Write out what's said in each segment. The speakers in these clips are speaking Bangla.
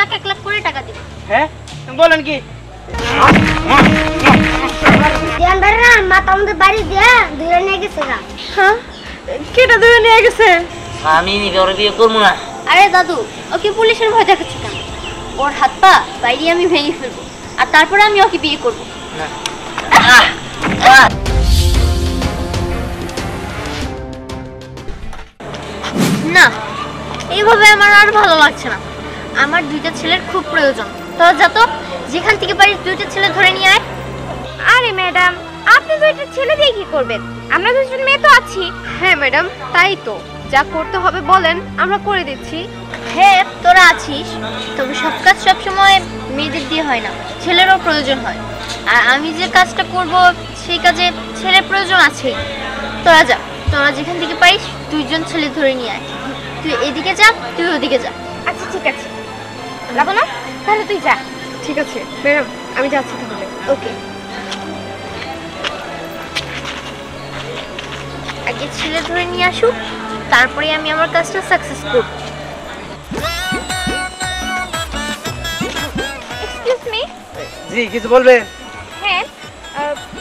1 লাখ করে টাকা দিব। হ্যাঁ বলেন কি? দিয়ান ভাই না মাথা আমাদের বাড়ি দিয়া ধরে নিয়ে গেছে গা। হ্যাঁ কেটা ধরে নিয়ে গেছে? আমি ওর বিয়ে করবো না। আরে দাদু, ওকে পুলিশের ভয় দেখাচ্ছ কেন? ওর হাত পা বাইরে আমি ভেঙে ফেলবো, আর তারপরে আমি ওকে বিয়ে করবো। না, এইভাবে আমার আর ভালো লাগছে না। আমার 2টা ছেলের খুব প্রয়োজন। তোরা যা তো, যেখান থেকে পারিস 2টা ছেলে ধরে নিয়ে আয়। আরে ম্যাডাম, আপনি 2টা ছেলে দিয়ে কি করবেন? আমরা 2জন মেয়ে তো আছি। হ্যাঁ ম্যাডাম, তাই তো, যা করতে হবে বলেন, আমরা করে দিচ্ছি। হ্যাঁ তোরা আছিস, তবে সব কাজ সবসময় মেয়েদের দিয়ে হয় না, ছেলেরও প্রয়োজন হয়। আর আমি যে কাজটা করব সেই কাজে ছেলের প্রয়োজন আছেই। তোরা যা, তোরা যেখান থেকে পারিস 2জন ছেলে ধরে নিয়ে আয়। তুই এদিকে যা, তুই ওদিকে যা। আচ্ছা ঠিক আছে, যাবো না? তাহলে তুই যা। ঠিক আছে ম্যাডাম, আমি যাচ্ছি তাহলে। ওকে। আগে ছেলে ধরে নিয়ে আসুক, তারপরে আমি আমার কাজটা সাকসেস করব। Excuse me. জি কিছু বলবেন? হ্যাঁ,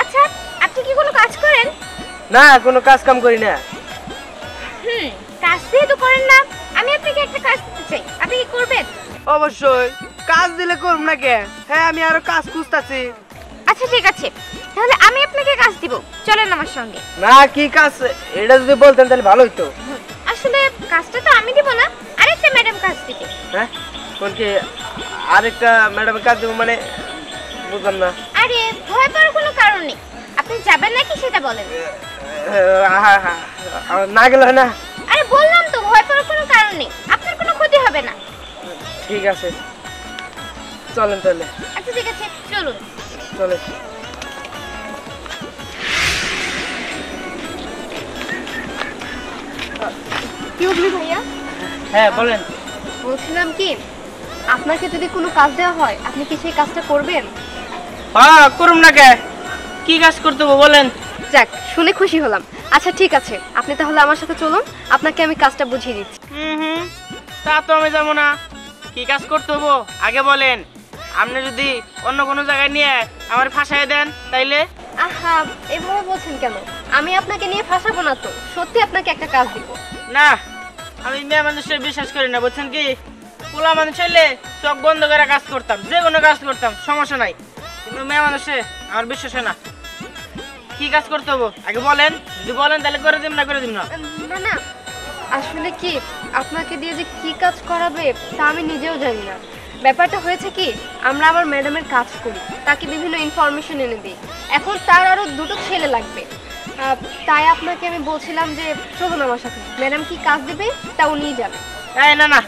আচ্ছা আপনি কি কোনো কাজ করেন? না, কোনো কাজ কাম করি না। কাজ যেহেতু করেন না, আমি আপনাকে একটা কাজ দিতে চাই, আপনি কি করবেন? অবশ্যই, কাজ দিলে করব না কে? হ্যাঁ আমি আরো কাজ খুঁজতাছি। আচ্ছা ঠিক আছে, তাহলে আমি আপনাকে কাজ দিব, চলেন আমার সঙ্গে। না কি কাজ এটা যদি বলতেন তাহলে ভালো হতো। আসলে কাজটা তো আমি দিব না, আরেকটা ম্যাডাম কাজ দিবে। হ্যাঁ কোন কি আরেকটা ম্যাডামের কাজ দেবো মানে? বুঝলাম না। আরে ভয় পাওয়ার কোনো কারণ নেই, আপনি যাবেন নাকি সেটা বলেন। না গেল হয় না? আরে বললাম তো ভয় পাওয়ার কোনো কারণ নেই, আপনার কোনো ক্ষতি হবে না। ঠিক আছে চলেন তাহলে। আচ্ছা ঠিক আছে, চলুন। চলে। কি বলবি ভাইয়া? হ্যাঁ বলেন। বলছিলাম কি, আপনাকে যদি কোনো কাজ দেওয়া হয়, আপনি কি সেই কাজটা করবেন? হ্যাঁ করুম না কে? কি কাজ করতে হবে বলেন? যাক, শুনে খুশি হলাম। আচ্ছা ঠিক আছে, আপনি তাহলে আমার সাথে চলুন, আপনাকে আমি কাজটা বুঝিয়ে দিচ্ছি। তা তো আমি যাবো না। কি কাজ করতে হবো আগে বলেন। আপনি যদি অন্য কোনো জায়গায় নিয়ে আমার ফাঁসাই দেন তাইলে? আহা, এভাবে বলছেন কেন? আমি আপনাকে নিয়ে ফাঁসাবো না তো, সত্যি আপনাকে একটা কাজ দিব। না, আমি মেয়ে মানুষের বিশ্বাস করি না, বুঝছেন কি? পোলা মানুষ হইলে চোখ বন্ধ করে কাজ করতাম, যে কোনো কাজ করতাম, সমস্যা নাই। কিন্তু মেয়ে মানুষে আমার বিশ্বাস হয় না। কি কাজ করতে হবো আগে বলেন, যদি বলেন তাহলে করে দিম, না করে দিম না। না না, আসলে কি, আপনাকে দিয়ে যে কি কাজ করাবে তা আমি নিজেও জানি না। ব্যাপারটা হয়েছে কি, আমরা আবার ম্যাডামের কাজ করি, তাকে বিভিন্ন ইনফরমেশন এনে দিই। এখন তার আরও 2টো ছেলে লাগবে, তাই আপনাকে আমি বলছিলাম যে চলুন আমার সাথে, ম্যাডাম কি কাজ দেবে তা উনিই যাবে। এই না না,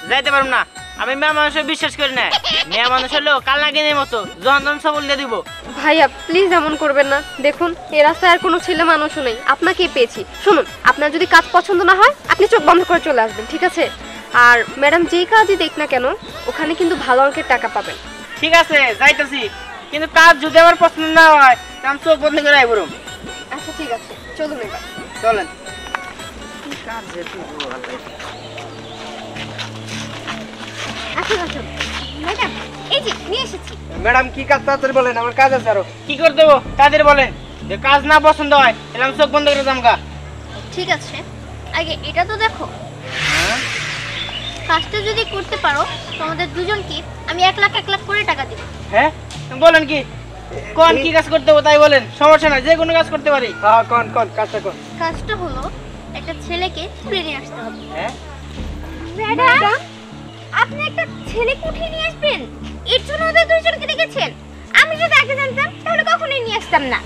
যাইতে পারবো না। আমি মেয়ে মানুষের বিশ্বাস করি না। মেয়ে মানুষ হলো কাল নাগিনের মতো, যখন তখন সবল দিয়ে দিব। ভাইয়া প্লিজ এমন করবেন না, দেখুন এ রাস্তায় আর কোনো ছেলে মানুষও নেই, আপনাকেই পেয়েছি। শুনুন, আপনার যদি কাজ পছন্দ না হয় আপনি চোখ বন্ধ করে চলে আসবেন, ঠিক আছে? আর ম্যাডাম যেই কাজই দেখ না কেন, ওখানে কিন্তু ভালো অঙ্কের টাকা পাবেন। ঠিক আছে যাইতেছি, কিন্তু কাজ যদি আমার পছন্দ না হয় তাহলে আমি চোখ বন্ধ করে আইবো। আচ্ছা ঠিক আছে, চলুন এবার। চলেন। আচ্ছা আচ্ছা ম্যাডাম, এই যে নিয়ে এসেছি। ম্যাডাম কি কাজ তাড়াতাড়ি বলেন, আমার কাজ আছে আরো। কি করতে দেবো তাদের বলেন। যে কাজ না পছন্দ হয় তাহলে আমি চোখ বন্ধ করে যামগা। ঠিক আছে, আগে এটা তো দেখো। কাজটা যদি করতে পারো, তোমাদের 2জনকে আমি 1 লাখ করে টাকা দেব। হ্যাঁ বলেন কি? কোন কি কাজ করতে হবে তাই বলেন, সমস্যা নাই, যে কোনো কাজ করতে পারি। হ্যাঁ কোন কোন কাজটা কোন? কাজটা হলো একটা ছেলেকে তুলে নিয়ে আসতে হবে। হ্যাঁ ম্যাডাম, আপনি একটা ছেলে উঠিয়ে নিয়ে আসবেন, এর জন্য ওদের 2জনকে দেখেছেন? আমি যদি আগে জানতাম তাহলে কখনোই নিয়ে আসতাম না।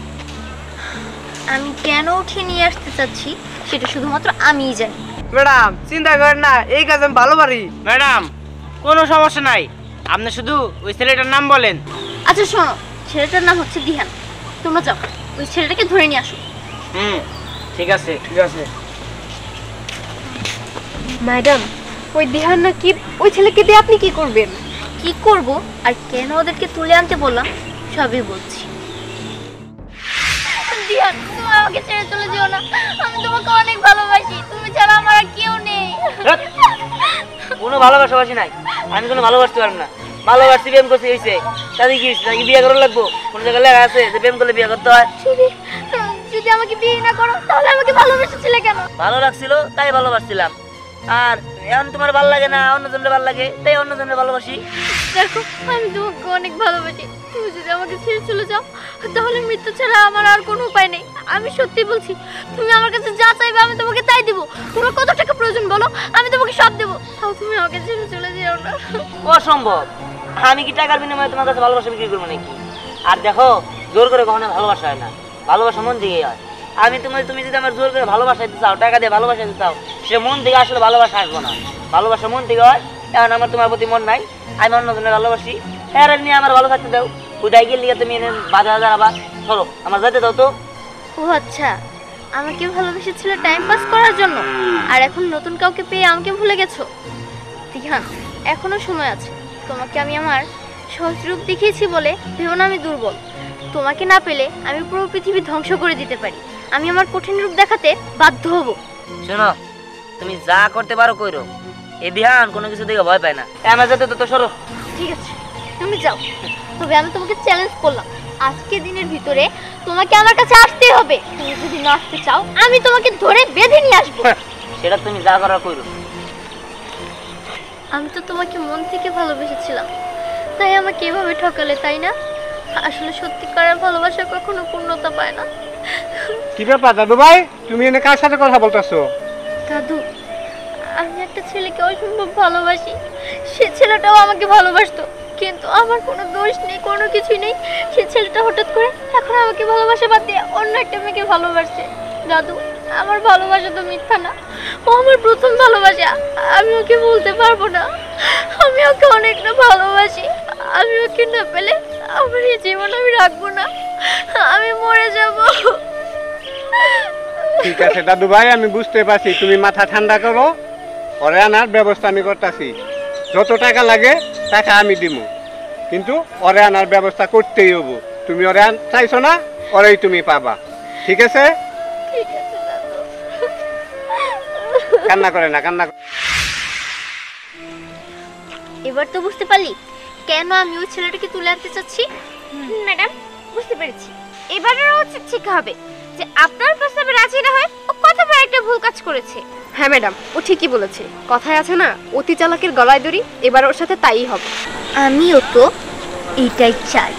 আমি কেন উঠিয়ে নিয়ে আসতে চাচ্ছি সেটা শুধুমাত্র আমিই জানি। ম্যাডাম চিন্তা করেন না, এই কাজ আমি ভালো পারি। ম্যাডাম কোনো সমস্যা নাই, আপনি শুধু ওই ছেলেটার নাম বলেন। আচ্ছা শোনো, ছেলেটার নাম হচ্ছে দিহান, তোমরা যাও ওই ছেলেটাকে ধরে নিয়ে আসো। ঠিক আছে ঠিক আছে। ম্যাডাম, ওই দিহান নাকি, ওই ছেলেকে দিয়ে আপনি কি করবেন? কি করব আর কেন ওদেরকে তুলে আনতে বললাম সবই বলছি। দিহান, তুমি আমাকে ছেড়ে চলে যেও না, আমি তোমাকে অনেক ভালোবাসি, তুমি ছাড়া আমার আর কেউ নেই। কোনো ভালোবাসাবাসি নাই, আমি কোনো ভালোবাসতে পারবো না। ভালোবাসছি প্রেম করছি হয়েছে, তাদের কি হয়েছে? তাকে বিয়ে করা লাগবো? কোনো জায়গায় লেখা আছে যে প্রেম করলে বিয়ে করতে হয়? যদি আমাকে বিয়ে না করো তাহলে আমাকে ভালোবেসেছিলে কেন? ভালো লাগছিল তাই ভালোবাসছিলাম, আর এখন তোমার ভালো লাগে না, অন্যজনের ভালো লাগে তাই অন্যজনের ভালোবাসি। দেখো আমি তোমাকে অনেক ভালোবাসি, তুমি যদি আমাকে ছেড়ে চলে যাও তাহলে মৃত্যু ছাড়া আমার আর কোনো উপায় নেই। আমি সত্যি বলছি, তুমি আমার কাছে যা চাইবে আমি তোমাকে তাই দিব। তোমার কত টাকা প্রয়োজন বলো, আমি তোমাকে সব দেবো। তাও তুমি আমাকে ছেড়ে চলে যেও না। অসম্ভব, আমি কি টাকার বিনিময়ে তোমার কাছে ভালোবাসা বিক্রি করবো নাকি? আর দেখো, জোর করে কখনো ভালোবাসা হয় না, ভালোবাসা মন থেকে হয়। তুমি যদি আমার জোর করে ভালোবাসা দিতে চাও, টাকা দিয়ে ভালোবাসা দিতে চাও, সে মন থেকে আসলে ভালোবাসা আসবো না। ভালোবাসা মন থেকে হয়। এখন আমার তোমার প্রতি মন নাই, আমি অন্যজনের ভালোবাসি। হ্যাঁ নিয়ে আমার ভালো থাকতে দাও। কোথায় গেলে তুমি এনে বাজার আবার চলো, আমার যেতে দাও তো। ও আচ্ছা, আমাকে ভালোবেসেছিল টাইম পাস করার জন্য, আর এখন নতুন কাউকে পেয়ে আমাকে ভুলে গেছো? দিহান, এখনো সময় আছে। তোমাকে আমি আমার সহজ রূপ দেখিয়েছি বলে ভেবো না আমি দুর্বল। তোমাকে না পেলে আমি পুরো পৃথিবী ধ্বংস করে দিতে পারি। আমি আমার কঠিন রূপ দেখাতে বাধ্য হব। শোনো, তুমি যা করতে পারো কইরো, এ ধ্যান কোনো কিছু দেখে ভয় পায় না। আমার যেতে তো সরো। ঠিক আছে, তুমি যাও। তবে আমি তোমাকে চ্যালেঞ্জ করলাম, আজকে দিনের ভিতরে তোমাকে আমার কাছে আসতেই হবে। তুমি যদি না আসতে চাও আমি তোমাকে ধরে বেঁধে নিয়ে আসবো। সেটা তুমি যা করার কইরো। আমি তো তোমাকে মন থেকে ভালোবেসেছিলাম, তাই আমাকে এভাবে ঠকালে, তাই না? আসলে সত্যিকারের ভালোবাসা কখনো পূর্ণতা পায় না। কি ব্যাপার দাদু ভাই, তুমি এনে কার সাথে কথা বলতেছো? দাদু, আমি একটা ছেলেকে অসম্ভব ভালোবাসি। সে ছেলেটাও আমাকে ভালোবাসতো, কিন্তু আমার কোনো দোষ নেই, কোনো কিছুই নেই। সে ছেলেটা হঠাৎ করে এখন আমাকে ভালোবাসা বাদ দিয়ে অন্য একটা মেয়েকে ভালোবাসছে। দাদু, আমার ভালোবাসা তো মিথ্যা না, ও আমার প্রথম ভালোবাসা। আমি ওকে বলতে পারবো না, আমি ওকে অনেকটা ভালোবাসি। আমি ওকে না পেলে আমার এই জীবন আমি রাখবো না, আমি মরে যাব। ঠিক আছে দাদু ভাই, আমি বুঝতে পারছি, তুমি মাথা ঠান্ডা করো, ওরে আনার ব্যবস্থা আমি করতেছি। যত টাকা লাগে টাকা আমি দিব, কিন্তু ওরে আনার ব্যবস্থা করতেই হবো। তুমি ওরে চাইছো না, ওরেই তুমি পাবা। ঠিক আছে? ঠিক আছে দাদু। কান্না করে না, কান্না করে। এবার তো বুঝতে পারলি কেন আমি ওই ছেলেটাকে তুলে আনতে চাচ্ছি? ম্যাডাম, বুঝতে পেরেছি। এবারের উচিত শিক্ষা হবে যে আপনার প্রস্তাবে রাজি না হয় ও কত বড় একটা ভুল কাজ করেছে। হ্যাঁ ম্যাডাম, ও ঠিকই বলেছে। কথায় আছে না, অতি চালাকের গলায় দড়ি। এবার ওর সাথে তাই হবে। আমিও তো এটাই চাই।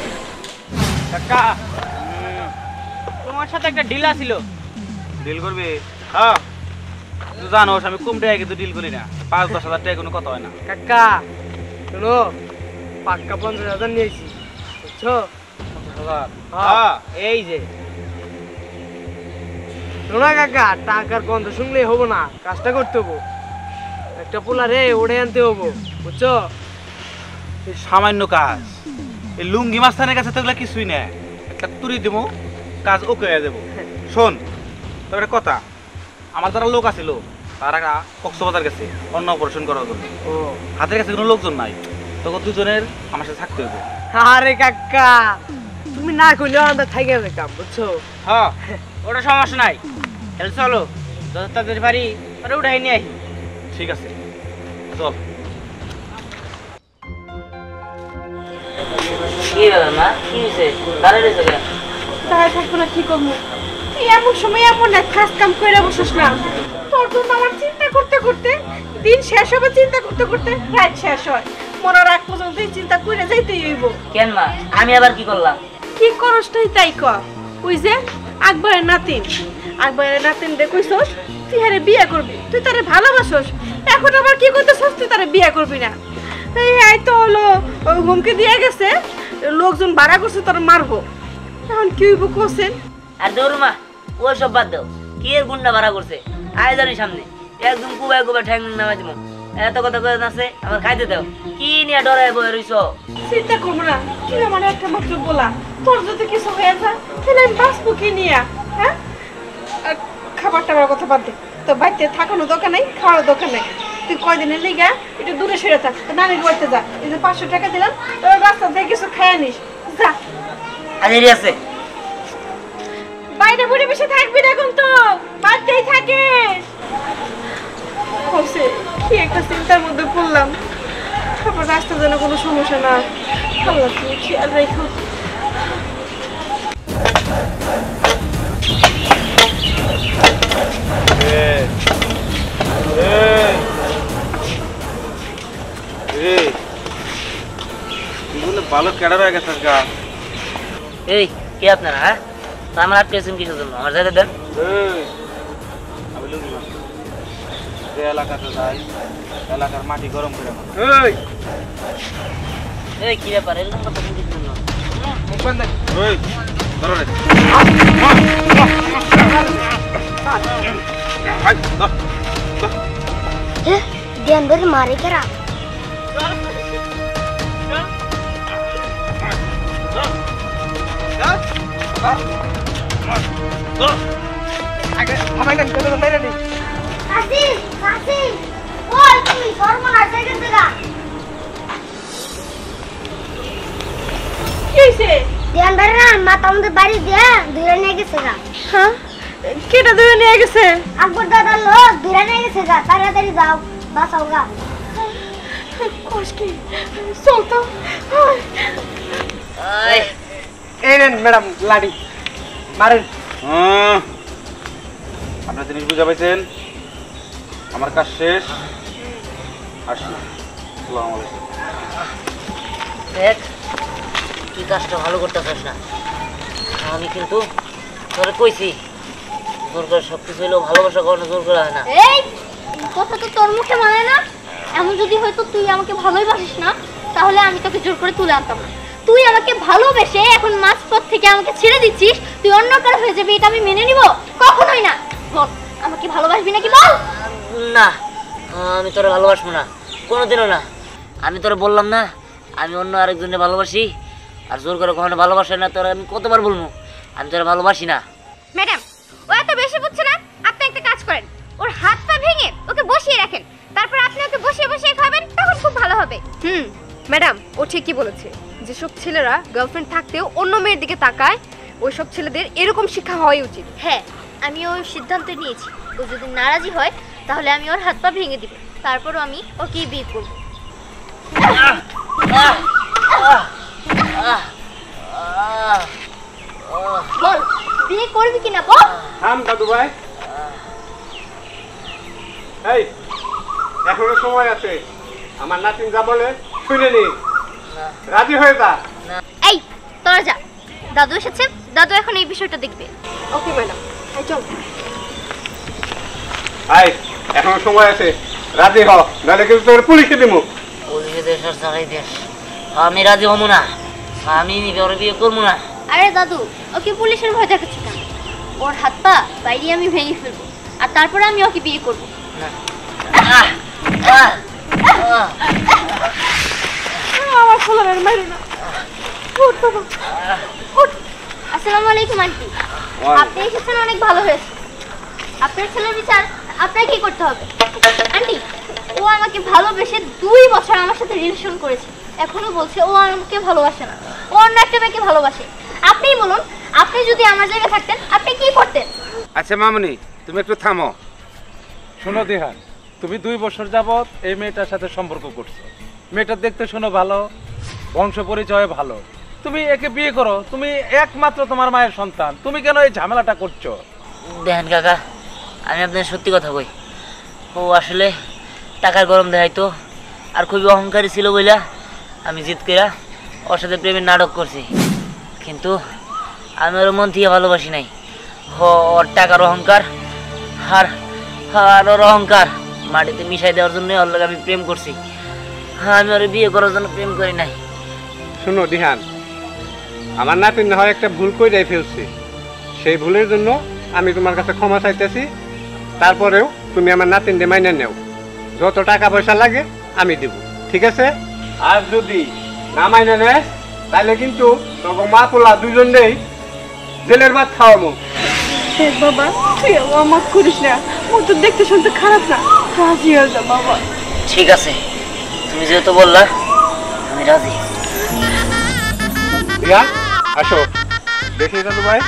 কাকা, তোমার সাথে একটা ডিল আছিল। ডিল করবি? হ্যাঁ, তুই জানোস আমি কম টাকা কিন্তু ডিল করি না। 5-10 হাজার টাকা কোনো কথা হয় না। কাকা শোনো, পাক্কা 50,000 নিয়েছি, বুঝছো? 50,000? হ্যাঁ, এই যে শোনা কাকা, টাকার গন্ধ শুনলেই হবো না, কাজটা করতে হবো। একটা পোলা রে ওড়ে আনতে হবো, বুঝছো? এই সামান্য কাজ, এই লুঙ্গি মাস্তানের কাছে তো এগুলো কিছুই না। একটা তুরি দেবো, কাজ ওকে হয়ে যাবো। শোন, তবে একটা কথা, আমার যারা লোক আছিল তারা কক্সবাজার গেছে অন্য অপারেশন করার জন্য। ও হাতের কাছে কোনো লোকজন নাই, তখন দুজনের আমার সাথে থাকতে হবে। আরে কাকা, তুমি না কইলেও আমরা থাইকে যেতাম, বুঝছো? হ্যাঁ, ওটা সমস্যা নাই। তাহলে চলো, যত তাড়াতাড়ি পারি ওটা উঠাই নিয়ে আসি। ঠিক আছে, চল। কি ব্যাপার মা, কি হয়েছে? দাঁড়িয়ে রয়েছে কেন? দাঁড়ায় থাকবো না, কি করবো? তুই এমন সময় এমন এক কাজ কাম করে বসিস না। তোর জন্য আমার চিন্তা করতে করতে দিন শেষ হবে, চিন্তা করতে করতে রাত শেষ হয়। মরার আগ পর্যন্ত চিন্তা করে যাইতেই হইব। কেন মা, আমি আবার কি করলাম? কি করসটাই তাই কর। ওই যে আকবরের নাতিন, আকবরের নাতিন রে কইছস তুই হারে বিয়ে করবি, তুই তারে ভালোবাসস। এখন আবার কি করতেছস, তুই তারে বিয়ে করবি না। এই তো হলো হুমকি দিয়ে গেছে, লোকজন ভাড়া করছে তোর মারবো। এখন কি হইব কোসেন? আর দৌড় মা, ওই সব বাদ দাও। কি এর গুন্ডা ভাড়া করছে? আয় জানি সামনে, একদম কুবায় কুবায় ঠ্যাং নামাই দিব। এত কথা কয়ে আছে, আমার খাইতে দাও। কি নিয়ে ডরায় বয়ে রইছ? চিন্তা করবো না, তুই আমার একটা মাত্র বলা। তোর যদি কিছু হয়ে যায় তাহলে আমি বাঁচবো কি নিয়ে? হ্যাঁ, আর খাবার টাবার কথা বাদ দে। তো বাড়িতে থাকানো দোকান নাই, খাওয়ার দোকান নাই। তুই কয়দিনের লিগা একটু দূরে সরে থাক, তো নানির বাড়িতে যা। এই যে 500 টাকা দিলাম, তোর রাস্তা থেকে কিছু খাইয়া নিস, যা। হাজিরি আছে। বাইরে বুড়ি বেশি থাকবি না, এখন তো বাড়িতেই থাকিস। কি একটা চিন্তার মধ্যে পড়লাম। আবার রাস্তা যেন কোনো সমস্যা না। আল্লাহ তুমি খেয়াল রেখো। ভালো কেডা হয়ে গেছে গা। এই কে আপনারা? হ্যাঁ, আমার আটকে আছেন কিসের জন্য? আমার যাইতে দেন। আমি লুঙ্গি মারছি। যে এলাকাতে যাই এলাকার মাটি গরম করে এই কি ব্যাপার? এরকম কথা কিসের জন্য? ध्यान भर मारे करा ध्यान भर ना माता उनके बारी दिया दूर नहीं के सेगा हाँ केटा दूर नहीं के से अकबर दादा लो दूर नहीं के सेगा तारी जाओ बस होगा कोश की चल तो এই নেন ম্যাডাম লাড়ি মারেন। আপনার জিনিস বুঝা পাইছেন? আমার কাজ শেষ, আসি। আসসালামু আলাইকুম। দেখ তুই কাজটা ভালো করতেছিস না। আমি কিন্তু তোরে কইছি জোর করে সব কিছু হইলেও ভালোবাসা কখনো জোর করা হয় না। এই কথা তো তোর মুখে মানে না। এমন যদি হয়তো তুই আমাকে ভালোই বাসিস না তাহলে আমি তোকে জোর করে তুলে আনতাম না। তুই আমাকে ভালোবেসে এখন মাঝপথ থেকে আমাকে ছেড়ে দিচ্ছিস, তুই অন্য কারো হয়ে যাবি, এটা আমি মেনে নিব কখনোই না। বল আমাকে ভালোবাসবি নাকি বল? না আমি তোরে ভালোবাসবো না, কোনোদিনও না। আমি তোরে বললাম না আমি অন্য আরেকজনের ভালোবাসি, আর জোর করে কখনো ভালোবাসে না। তোরা আমি কতবার বলবো আমি তোরে ভালোবাসি না। ম্যাডাম ও এত বেশি বুঝছে না। আপনি একটা কাজ করেন, ওর হাত পা ভেঙে ওকে বসিয়ে রাখেন, তারপর আপনি ওকে বসিয়ে বসিয়ে খাবেন, তখন খুব ভালো হবে। ম্যাডাম ও ঠিকই বলেছে। যেসব ছেলেরা গার্লফ্রেন্ড থাকতেও অন্য মেয়ের দিকে তাকায়, ওইসব ছেলেদের এরকম শিক্ষা হওয়াই উচিত। হ্যাঁ আমি ওই সিদ্ধান্ত নিয়েছি, ও যদি নারাজি হয় তাহলে আমি ওর হাত পা ভেঙে দিব, তারপরও আমি ওকে বিয়ে করব। বল বিয়ে করবি কিনা বল। থাম দাদু ভাই, এই এখনো সময় আছে। আমার নাতিন যা বলে শুনে নি, রাজি হয়ে যা। এই তোরা যা, দাদু এসেছে, দাদু এখন এই বিষয়টা দেখবে। ওকে ম্যাডাম চল। আই এখনো সময় আছে, রাজি হ, নাহলে কিন্তু তোর পুলিশে দিমু। পুলিশে দেশ আর চালাই দেশ, আমি রাজি হবো না। আমি ওর বিয়ে করবো না। আরে দাদু ওকে পুলিশের ভয় দেখাচ্ছি কেন? ওর হাত পা বাইরে আমি ভেঙে ফেলবো, আর তারপরে আমি ওকে বিয়ে করবো। আমার ছেলের মারো না। উঠ বাবা উঠ। আসসালামু আলাইকুম আন্টি, আপনি এসেছেন অনেক ভালো হয়েছে। আপনার ছেলের বিচার আপনাকে কি করতে হবে? আন্টি ও আমাকে ভালোবেসে 2 বছর আমার সাথে রিলেশন করেছে, এখনো বলছে ও আমাকে ভালোবাসে না, ও অন্য একটা মেয়েকে ভালোবাসে। আপনিই বলুন, আপনি যদি আমার জায়গায় থাকতেন আপনি কি করতেন? আচ্ছা মামনি তুমি একটু থামো। শোনো দিহান, তুমি 2 বছর যাবত এই মেয়েটার সাথে সম্পর্ক করছো। মেয়েটা দেখতে শোনো ভালো, বংশ পরিচয় ভালো, তুমি একে বিয়ে করো। তুমি একমাত্র তোমার মায়ের সন্তান, তুমি কেন এই ঝামেলাটা করছো? দেখেন কাকা, আমি আপনার সত্যি কথা কই, ও আসলে টাকার গরম দেখাইতো আর খুবই অহংকারী ছিল বইলা আমি জিত কইরা ওর সাথে প্রেমের নাটক করছি। কিন্তু আমি ওর মন থেকে ভালোবাসি নাই। ওর টাকার অহংকার আর ওর অহংকার মাটিতে মিশাই দেওয়ার জন্য ওর লগে আমি প্রেম করছি। আমি ওর বিয়ে করার জন্য প্রেম করি নাই। শুনো দিহান, আমার নাতিন না হয় একটা ভুল কইরাই ফেলছি, সেই ভুলের জন্য আমি তোমার কাছে ক্ষমা চাইতেছি। তারপরেও তুমি আমার নাতিনকে মাইনে নেও, যত টাকা পয়সা লাগে আমি দিব, ঠিক আছে? আর যদি না মাইনে নেস তাহলে কিন্তু তোর মা পোলা দুজনেই জেলের ভাত খাওয়াবো। বাবা তুই আমার করিস না, ও তো দেখতে শুনতে খারাপ না, রাজি হয়ে যা বাবা। ঠিক আছে, তুমি যেহেতু বললা আমি রাজি। দিহান আসো, দেখি দাদু ভাই।